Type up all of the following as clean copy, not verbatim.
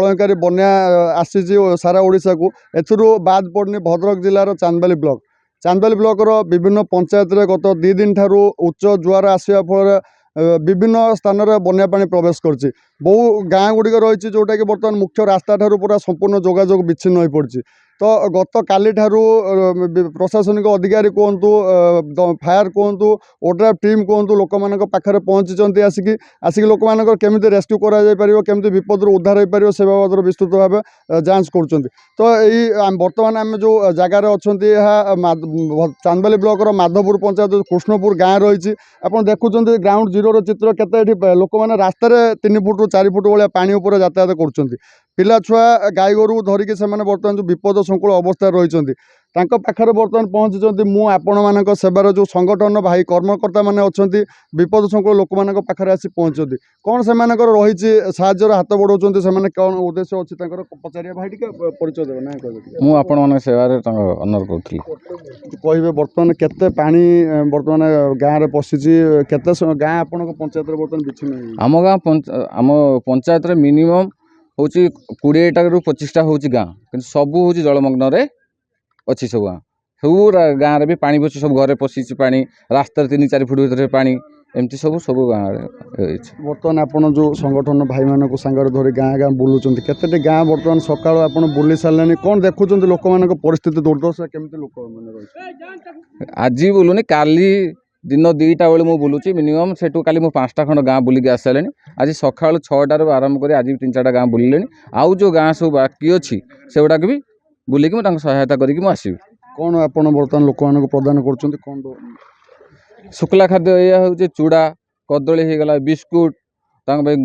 प्रलयकारी बन्या आसी सारा ओडिशा को एथुरु बाद पड़नी भद्रक जिलार चांदबाली ब्लॉक ब्लॉक विभिन्न पंचायत रे गत 2 दिन ठारू उच्च जुआर आसवा फल विभिन्न स्थान में बन्या पानी प्रवेश करछि। बहु गाँ गुड़िक रही जोटा कि बर्तमान मुख्य रास्ता ठारू पूरा संपूर्ण जोगाजोग विच्छिन्न हो पड़ी। तो गत काली ठारू प्रशासनिक अधिकारी कहतु फायर कहतु ओड्राफ टीम कहतु लोक मान पाखे पहुँची आसिक लोक मान केमी रेस्क्यू करमि विपद उद्धार हो पार से बाबद विस्तृत भाव जांच कर। तो यही बर्तमान आम जो जगार अच्छा चांदबाली ब्लॉक माधवपुर पंचायत कृष्णपुर गाँव रही आप देखुं ग्राउंड जीरो चित्र केते लोक मैंने रास्तार 3 फुट रु 4 फुट भाया पानी उपर यातायात कर पिला छुआ गाई गोरु धरिकी से बर्तमान जो विपद संकुल अवस्था रही पाखे बर्तमान पहुँची मु आपण मान सेवार जो संगठन भाई कर्मकर्ता मैंने अच्छा विपद संकुल लोक मान पाखे आसी पहुँचती कौन से रही साहाଯ୍यर हाथ बढ़ाऊँ से कौन उद्देश्य अच्छी पचार भाई टे परिचय देव ना मुझे सेवार अनर कहे बर्तमान केते पानी बर्तमान गाँव में पशिची केते गाँ आपण पंचायत बर्तमान विच्छिन्न आम गाँ आम पंचायत मिनिमम हूँ 20टा रु 25टा हूँ गाँ कि सबू हूँ जलमग्न अच्छी सब गाँ सब गाँव में भी पानी पशी सब घरे पशी पानी रास्ता 3-4 फुट भर पानी एमती सब गाँव बर्तमान आपन जो संगठन भाई मान सांगर धरी गाँ गाँ बुलूँ केते गाँ बर्तमान सकाल आप बुली सारे कौन देखुं लोक मान परिस्थिति दुर्दशा केमती लोक मैंने आज बुलूनी काली दिन 2टा बेले मुझे बुलूची मिनिमम सेठू काली 5टा खंड गाँ बुलिक आस सारे आज सका 6टार आरंभ कर आज 3-4टा गाँ बुलिले आउ जो गाँ सब बाकी अच्छी से गुड़ाक भी बुलिक सहायता करके आसबि। कौन आप बर्तमान लोक मान प्रदान कर कौन शुक्ला खाद्य या हूँ चूड़ा कदली हो गला बिस्कुट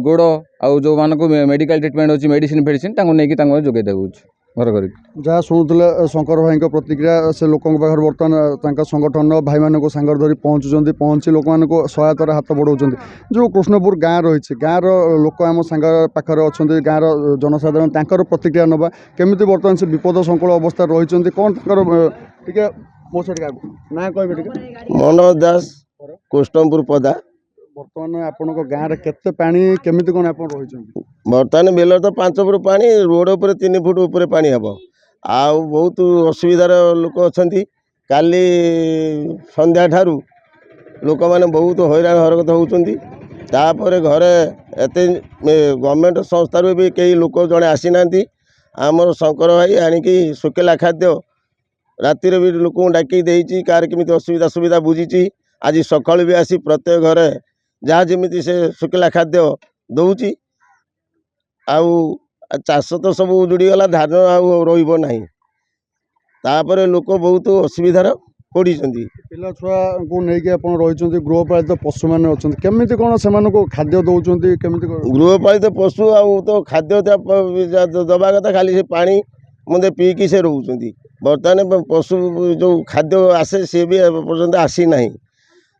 गुड़ आउ जो मानक मेडिकल ट्रिटमेंट अच्छी मेडिसिन फेडिसिन नहीं जोगे देव घर घर जहाँ शुणुले शंकर भाई प्रतिक्रिया से लोक पाखे बर्तमान संगठन भाई मान सांगर धरी पहुँची लोक मान सहायतार हाथ बढ़ाऊँ जो कृष्णपुर गाँव रही गाँव लोक आम सांगर पाखे अच्छा गाँव जनसाधारण तर प्रतिक्रिया नवा केमी बर्तमान से विपद संकुल अवस्था रही कौन टे मो ना कहे मनोज दास कृष्णपुर पदा बर्तमान आपण गाँव में केते पानी केमिति कोन आपण रही बर्तमान बेल तो 5 फुट पानी रोड उपर 3 फुट उपर पानी हम आउ बहुत असुविधार लोक अच्छा काली संध्या ठारू लोक मैंने बहुत हैरान हरकत होती तापर घरे एत गवर्नमेंट संस्थार भी कई लोक जड़े आसी ना आमर शंकर भाई आणिकी शुक्ला खाद्य रातिर भी लोक डाकी देती कार केमी असुविधा सुविधा बुझी आज सका भी आसी प्रत्येक घरे जहाँ जमी से शुक्ला खाद्य दौची आउ चाष तो सब उजुड़गला धान आपर लोक बहुत असुविधार पड़ी पिला छुआ को लेकिन आप रही गृहपालित पशु मैंने अच्छा केमी कौन से खाद्य दौरान केमी गृहपालित पशु आउ तो खाद्य दबा कथा खाली से पानी मत पीकी से रोच बर्तमान पशु जो खाद्य आसे सी भी पर्यंत आसी ना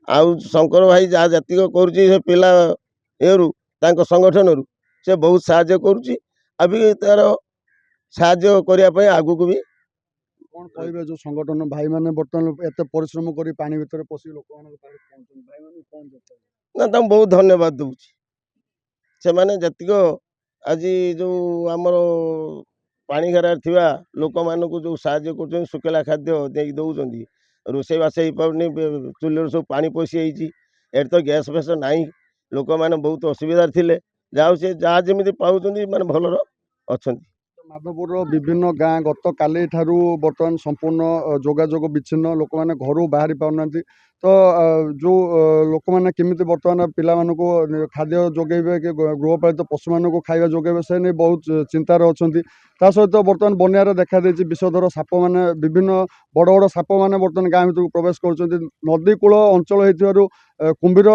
आउ शंकर भाई जहाँ जतिक कर पिला एरु संगठन से बहुत साहाय्य करुँच अभी तार साहाय्य करने आगू को भी कौन कहे जो संगठन भाई मैंने बर्तमान एत परिश्रम कर पानी भर पशि लोक ना बहुत धन्यवाद दूची से माने जतिक आज जो आमर पानीघर थिबा लोक मानक जो साहाय्य कर शुक्ला खाद्य दे दौरान रोषेईबास हो पानी चूल्हे सब पानी पशि एट तो गैस फैस ना लोक मैंने बहुत असुविधा थे जहाँ से जहाँ जमी पाँच माने भलर अच्छा माधवपुर विभिन्न गाँ गत काली ठारू बर्तमान संपूर्ण जोगाजोग विच्छिन्न लोक मैंने घर बाहरी पाना तो जो लोक मैंने केमी बर्तमान पिला खाद्य जोगेबे कि गृहपालित पशु मान खाଇବା जोगेबे से नहीं बहुत चिंतार अच्छा ता सहित बर्तमान बन्यार देखा देती विषधर साप मैंने विभिन्न बड़ बड़ साप मैंने बर्तमान गाँ भर प्रवेश कर नदी कूल अंचल हो कुंभीर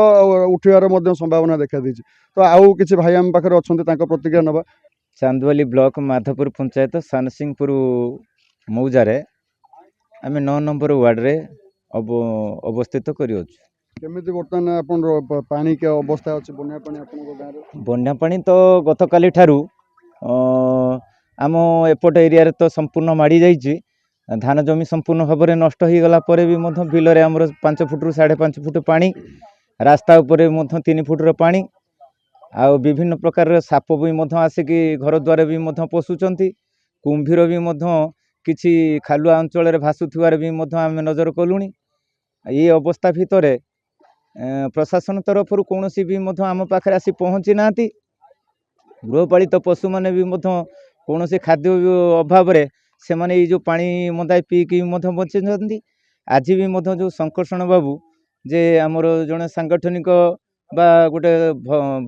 उठार संभावना देखा देती तो आउ कि भाई आम पाखे अच्छा प्रतिक्रिया नवा चांदबाली ब्लॉक माधवपुर पंचायत सानसिंहपुर मौजारे आम 9 नंबर वार्ड रे अवस्थित करी केमिति बर्तमान आपन पानी के अवस्था अछि बन्या पानी आपन गाँव रे बन्या पानी तो गत काली ठारू आम एपट एरिया तो संपूर्ण माड़ी जाइए धान जमी संपूर्ण भाव में नष्ट हो गला भी बिल रे हमर 5 फुट रु 5.5 फुट पानी रास्ता उपरे 3 फुट पानी ଆଉ ବିଭିନ୍ନ ପ୍ରକାର ସାପ ବି ମଧ୍ୟ ଆସିକି ଘର ଦ୍ୱାର ବି ମଧ୍ୟ ପଶୁଛନ୍ତି। କୁମ୍ଭୀର ବି ମଧ୍ୟ କିଛି ଖାଲୁଆ ଅଞ୍ଚଳରେ ଭାସୁଥିବାର ବି ମଧ୍ୟ ଆମେ ନଜର କଲୁଣି। এই ଅବସ୍ଥା ଭିତରେ ପ୍ରଶାସନ ତରଫରୁ କୌଣସି ବି ମଧ୍ୟ ଆମ ପାଖରେ ଆସି ପହଞ୍ଚି ନାହାନ୍ତି। ଗୃହପାଳିତ ପଶୁମାନେ ବି ମଧ୍ୟ କୌଣସି ଖାଦ୍ୟ ଅଭାବରେ ସେମାନେ ଏଇ ଯେଉଁ ପାଣି ମନ୍ଦାଏ ପିଇକି ମଧ୍ୟ ବଞ୍ଚିଛନ୍ତି। ଆଜି ବି ମଧ୍ୟ ଯେଉଁ ଶଙ୍କର୍ଷଣ ବାବୁ ଯେ ଆମର ଜଣେ ସାଂଗଠନିକ ବା ଗୋଟେ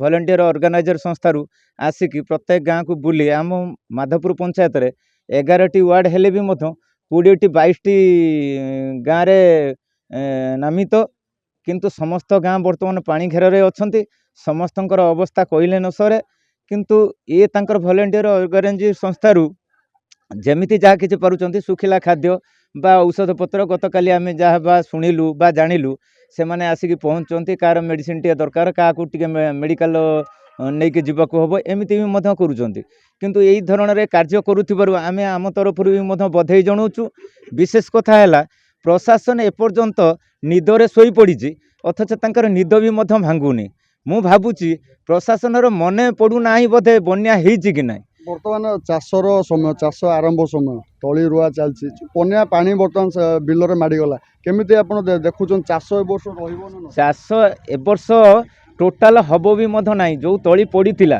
ଭଲେଣ୍ଟିୟର ଅର୍ଗାନାଇଜର ସଂସ୍ଥାରୁ ଆସିକି ପ୍ରତ୍ୟେକ ଗାଁକୁ ବୁଲି ଆମ ମାଧପୁର ପଞ୍ଚାୟତରେ 11ଟି ୱାର୍ଡ଼ ହେଲେ ବି ମଧ୍ୟ 20ଟି 22ଟି ଗାଁରେ ନାମିତ, କିନ୍ତୁ ସମସ୍ତ ଗାଁ ବର୍ତ୍ତମାନ ପାଣି ଘେରରେ ଅଛନ୍ତି। ସମସ୍ତଙ୍କର ଅବସ୍ଥା କହିଲେ ନ ସରେ। କିନ୍ତୁ ଇଏ ତାଙ୍କର ଭଲେଣ୍ଟିୟର ଅର୍ଗାନାଇଜେସନ ସଂସ୍ଥାରୁ ଯେମିତି ଯାହା କିଛି ପାରୁଛନ୍ତି ଶୁଖିଲା ଖାଦ୍ୟ ବା ଔଷଧପତ୍ର, ଗତକାଲି ଆମେ ଯାହା ବା ଶୁଣିଲୁ ବା ଜାଣିଲୁ ସେମାନେ ଆସିକି ପହଞ୍ଚୁଛନ୍ତି। କାହାର ମେଡ଼ିସିନ୍ ଟିକେ ଦରକାର, କାହାକୁ ଟିକେ ମେଡ଼ିକାଲ ନେଇକି ଯିବାକୁ ହେବ, ଏମିତି ବି ମଧ୍ୟ କରୁଛନ୍ତି। କିନ୍ତୁ ଏହି ଧରଣରେ କାର୍ଯ୍ୟ କରୁଥିବାରୁ ଆମେ ଆମ ତରଫରୁ ବି ମଧ୍ୟ ବଧେଇ ଜଣାଉଛୁ। ବିଶେଷ କଥା ହେଲା ପ୍ରଶାସନ ଏପର୍ଯ୍ୟନ୍ତ ନିଦରେ ଶୋଇପଡ଼ିଛି, ଅଥଚ ତାଙ୍କର ନିଦ ବି ମଧ୍ୟ ଭାଙ୍ଗୁନି। ମୁଁ ଭାବୁଛି ପ୍ରଶାସନର ମନେ ପଡ଼ୁନାହିଁ ବୋଧେ ବନ୍ୟା ହେଇଛି କି ନାହିଁ। ବର୍ତ୍ତମାନ ଚାଷର ସମୟ, ଚାଷ ଆରମ୍ଭ ସମୟ, ତଳି ରୁଆ ଚାଲିଛି, ବନ୍ୟା ପାଣି ବର୍ତ୍ତମାନ ବିଲରେ ମାଡ଼ିଗଲା। କେମିତି ଆପଣ ଦେଖୁଛନ୍ତି ଚାଷ ଏ ବର୍ଷ ରହିବ ନା? ଚାଷ ଏ ବର୍ଷ ଟୋଟାଲ ହେବ ବି ମଧ୍ୟ ନାହିଁ। ଯେଉଁ ତଳି ପଡ଼ିଥିଲା,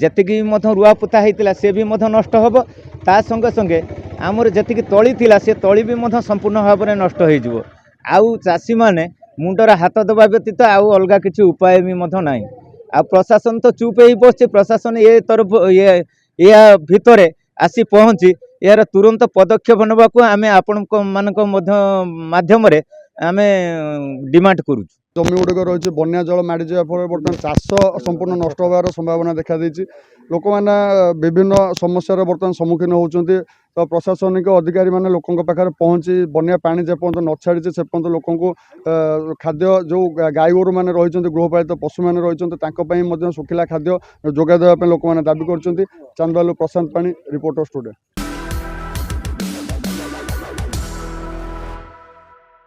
ଯେତିକି ମଧ୍ୟ ରୁଆପୋତା ହେଇଥିଲା ସେ ବି ମଧ୍ୟ ନଷ୍ଟ ହେବ। ତା ସଙ୍ଗେ ସଙ୍ଗେ ଆମର ଯେତିକି ତଳି ଥିଲା ସେ ତଳି ବି ମଧ୍ୟ ସମ୍ପୂର୍ଣ୍ଣ ଭାବରେ ନଷ୍ଟ ହୋଇଯିବ। ଆଉ ଚାଷୀମାନେ ମୁଣ୍ଡରେ ହାତ ଦେବା ବ୍ୟତୀତ ଆଉ ଅଲଗା କିଛି ଉପାୟ ବି ମଧ୍ୟ ନାହିଁ। ଆଉ ପ୍ରଶାସନ ତ ଚୁପ୍ ହେଇ ବସିଛି। ପ୍ରଶାସନ ଏହା ଭିତରେ ଆସି ପହଞ୍ଚି ଏହାର ତୁରନ୍ତ ପଦକ୍ଷେପ ନେବାକୁ ଆମେ ଆପଣମାନଙ୍କ ମାଧ୍ୟମରେ ଆମେ ଡିମାଣ୍ଡ କରୁଛୁ। ଜମିଗୁଡ଼ିକ ରହିଛି, ବନ୍ୟା ଜଳ ମାଡ଼ିଯିବା ଫଳରେ ବର୍ତ୍ତମାନ ଚାଷ ସମ୍ପୂର୍ଣ୍ଣ ନଷ୍ଟ ହେବାର ସମ୍ଭାବନା ଦେଖାଦେଇଛି। ଲୋକମାନେ ବିଭିନ୍ନ ସମସ୍ୟାର ବର୍ତ୍ତମାନ ସମ୍ମୁଖୀନ ହେଉଛନ୍ତି। ତ ପ୍ରଶାସନିକ ଅଧିକାରୀମାନେ ଲୋକଙ୍କ ପାଖରେ ପହଞ୍ଚି ବନ୍ୟା ପାଣି ଯେପର୍ଯ୍ୟନ୍ତ ନ ଛାଡ଼ିଛି ସେ ପର୍ଯ୍ୟନ୍ତ ଲୋକଙ୍କୁ ଖାଦ୍ୟ, ଯେଉଁ ଗାଈଗୋରୁମାନେ ରହିଛନ୍ତି, ଗୃହପାଳିତ ପଶୁମାନେ ରହିଛନ୍ତି, ତାଙ୍କ ପାଇଁ ମଧ୍ୟ ଶୁଖିଲା ଖାଦ୍ୟ ଯୋଗାଇ ଦେବା ପାଇଁ ଲୋକମାନେ ଦାବି କରୁଛନ୍ତି। ଚାନ୍ଦବାଲିରୁ ପ୍ରଶାନ୍ତ ପାଣି, ରିପୋର୍ଟର ଷ୍ଟୁଡିଓ।